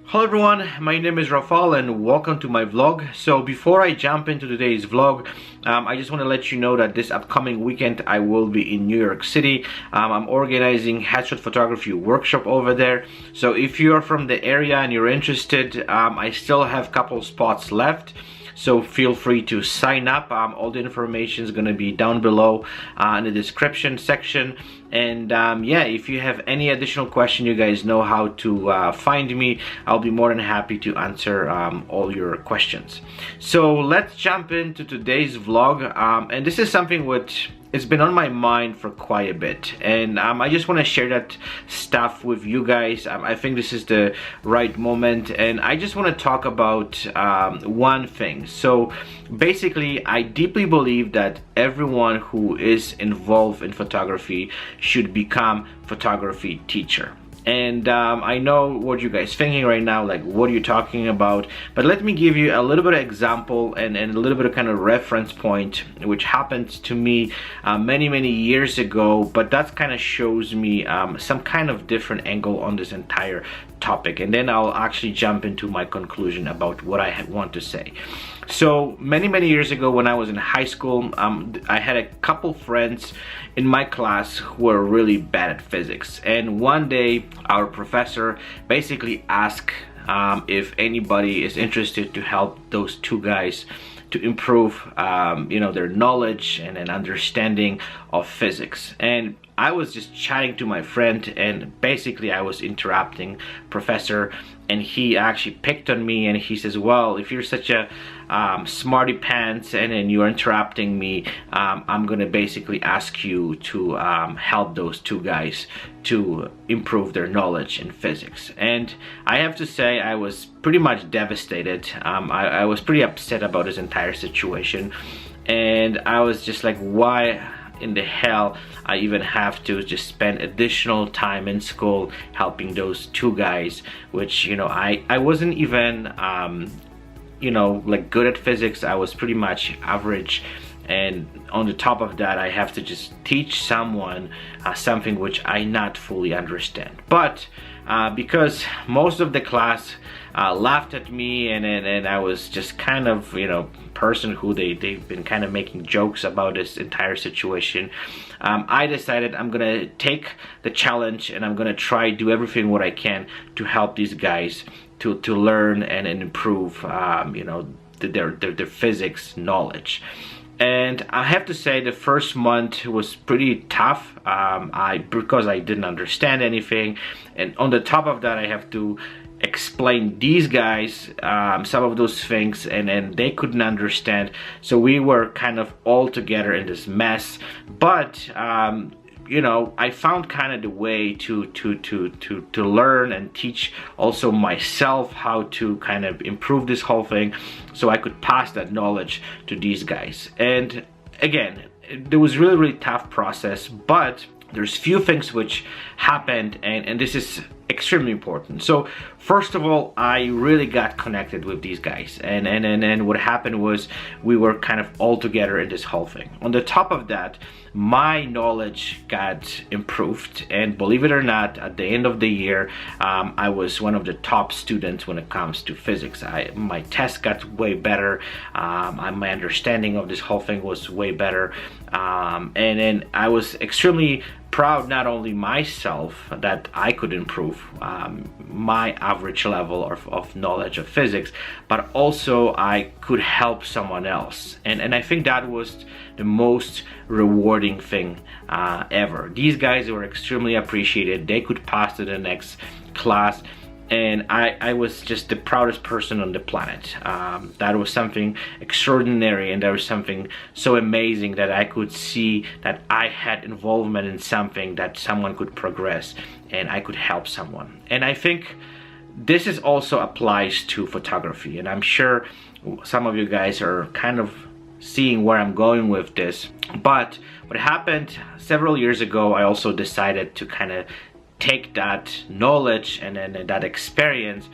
Hello everyone, my name is Rafal and welcome to my vlog. So before I jump into today's vlog, I just want to let you know that this upcoming weekend I will be in New York City. I'm organizing headshot photography workshop over there. So if you're from the area and you're interested, I still have a couple spots left. So feel free to sign up. All the information is going to be down below in the description section. And yeah, if you have any additional question, you guys know how to find me. I'll be more than happy to answer all your questions. So let's jump into today's vlog. And this is something which it's been on my mind for quite a bit, and I just want to share that stuff with you guys. I think this is the right moment, and I just want to talk about one thing. So basically, I deeply believe that everyone who is involved in photography should become photography teacher. And I know what you guys thinking right now, like, what are you talking about? But let me give you a little bit of example and a little bit of kind of reference point which happened to me many years ago, but that kind of shows me some kind of different angle on this entire topic, and then I'll actually jump into my conclusion about what I want to say. So many years ago, when I was in high school, I had a couple friends in my class who were really bad at physics, and one day our professor basically asked if anybody is interested to help those two guys to improve you know, their knowledge and an understanding of physics. And I was just chatting to my friend, and basically I was interrupting professor, and he actually picked on me, and he says, well, if you're such a smarty pants and you're interrupting me, I'm gonna basically ask you to help those two guys to improve their knowledge in physics. And I have to say, I was pretty much devastated. I was pretty upset about this entire situation, and I was just like, why in the hell I even have to just spend additional time in school helping those two guys, which, you know, I wasn't even you know, like, good at physics. I was pretty much average, and on the top of that I have to just teach someone something which I not fully understand. But because most of the class laughed at me, and I was just kind of, you know, person who they've been kind of making jokes about this entire situation, I decided I'm gonna take the challenge, and I'm gonna try do everything what I can to help these guys to learn and improve you know, their physics knowledge. And I have to say, the first month was pretty tough because I didn't understand anything, and on the top of that I have to explain these guys some of those things, and they couldn't understand. So we were kind of all together in this mess. But you know, I found kind of the way to learn and teach also myself how to kind of improve this whole thing, so I could pass that knowledge to these guys. And again, there was really tough process, but there's few things which happened, and this is extremely important. So first of all, I really got connected with these guys, and what happened was we were kind of all together in this whole thing. On the top of that, my knowledge got improved, and believe it or not, at the end of the year, I was one of the top students when it comes to physics. My test got way better, my understanding of this whole thing was way better, and then I was extremely proud, not only myself that I could improve my average level of knowledge of physics, but also I could help someone else. And I think that was the most rewarding thing ever. These guys were extremely appreciated. They could pass to the next class, and I was just the proudest person on the planet. That was something extraordinary, and that was something so amazing that I could see that I had involvement in something that someone could progress, and I could help someone. And I think this is also applies to photography, and I'm sure some of you guys are kind of seeing where I'm going with this. But what happened several years ago, I also decided to kind of take that knowledge and that experience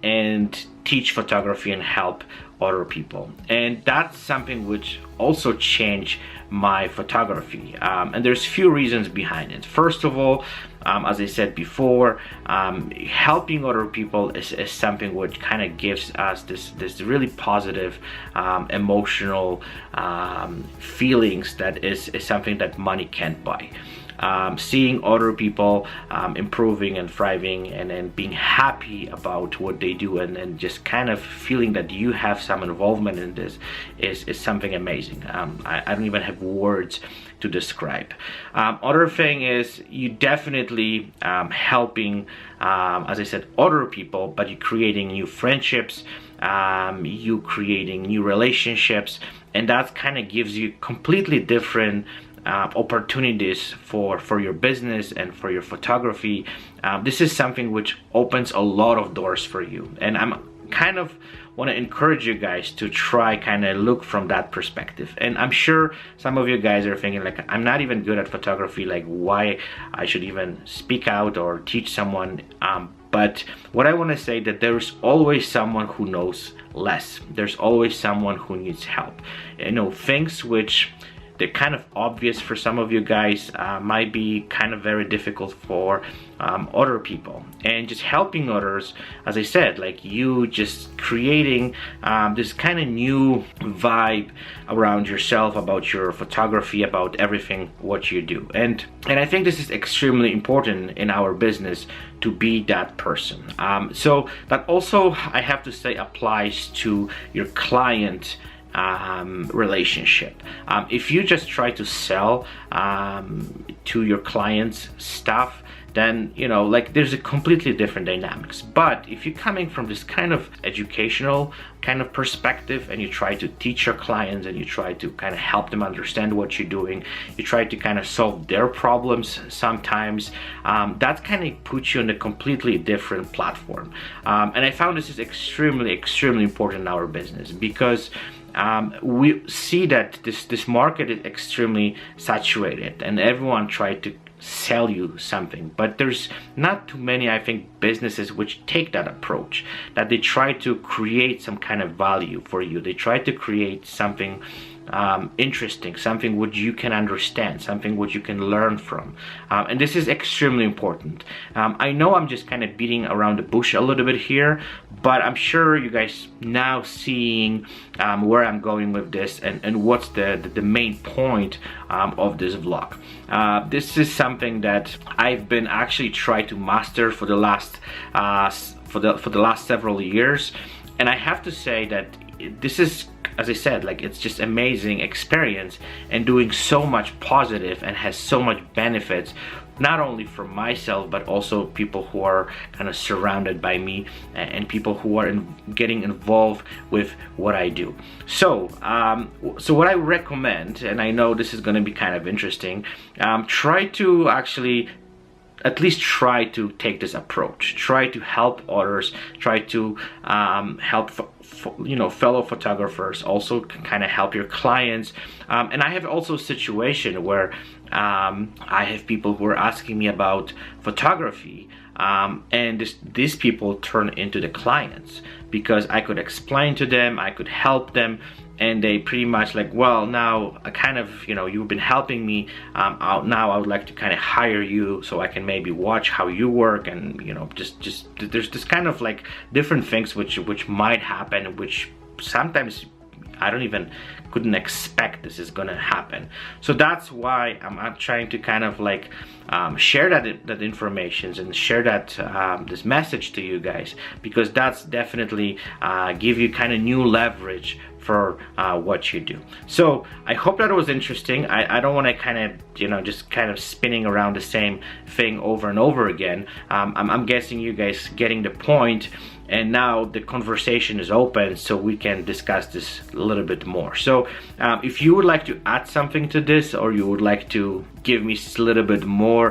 and teach photography and help other people. And that's something which also changed my photography, and there's few reasons behind it. First of all, as I said before, helping other people is something which kind of gives us this really positive emotional feelings that is something that money can't buy. Seeing other people improving and thriving and being happy about what they do, and just kind of feeling that you have some involvement in this is something amazing. I don't even have words to describe. Other thing is you definitely helping, as I said, other people, but you're creating new friendships, you creating new relationships, and that kind of gives you completely different opportunities for your business and for your photography. This is something which opens a lot of doors for you, and I'm kind of want to encourage you guys to try kind of look from that perspective. And I'm sure some of you guys are thinking like, I'm not even good at photography, like why I should even speak out or teach someone. But what I want to say that there's always someone who knows less. There's always someone who needs help. You know, things which they're kind of obvious for some of you guys might be kind of very difficult for other people. And just helping others, as I said, like you just creating this kind of new vibe around yourself, about your photography, about everything what you do. And I think this is extremely important in our business to be that person. So that also, I have to say, applies to your client relationship. If you just try to sell to your clients stuff, then you know, like there's a completely different dynamics. But if you're coming from this kind of educational kind of perspective, and you try to teach your clients, and you try to kind of help them understand what you're doing, you try to kind of solve their problems sometimes, that kind of puts you on a completely different platform. And I found this is extremely important in our business, because we see that this market is extremely saturated, and everyone tried to sell you something, but there's not too many, I think, businesses which take that approach, that they try to create some kind of value for you. They try to create something interesting, something which you can understand, something which you can learn from, and this is extremely important. I know I'm just kind of beating around the bush a little bit here, but I'm sure you guys now seeing where I'm going with this, and what's the main point of this vlog. This is something that I've been actually trying to master for the last for the last several years, and I have to say that this is, as I said, like it's just amazing experience, and doing so much positive, and has so much benefits, not only for myself, but also people who are kind of surrounded by me, and people who are getting involved with what I do. So so what I recommend, and I know this is going to be kind of interesting, try to actually at least try to take this approach. Try to help others, try to help you know, fellow photographers, also kind of help your clients. And I have also a situation where I have people who are asking me about photography, and these people turn into the clients, because I could explain to them, I could help them, and they pretty much like, well, now I kind of, you know, you've been helping me, now I would like to kind of hire you so I can maybe watch how you work, and you know, just there's this kind of like different things which might happen, which sometimes I couldn't expect this is gonna happen. So that's why I'm trying to kind of like share that information, and share that this message to you guys, because that's definitely give you kind of new leverage for what you do. So I hope that was interesting. I don't want to kind of, you know, just kind of spinning around the same thing over and over again. I'm guessing you guys getting the point, and now the conversation is open, so we can discuss this a little bit more. So if you would like to add something to this, or you would like to give me a little bit more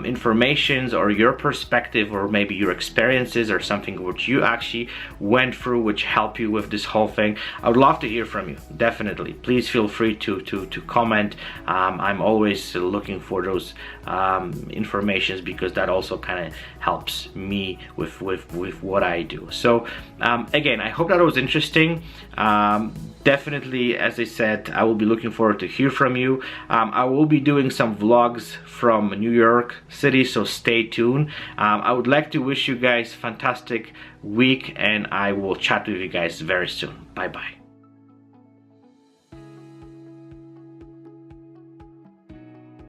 informations or your perspective, or maybe your experiences or something which you actually went through which helped you with this whole thing. I would love to hear from you. Definitely, please feel free to comment. I'm always looking for those informations, because that also kind of helps me with what I do. So again, I hope that was interesting. Definitely, as I said, I will be looking forward to hear from you. I will be doing some vlogs from New York City, so stay tuned. I would like to wish you guys a fantastic week, and I will chat with you guys very soon. Bye bye.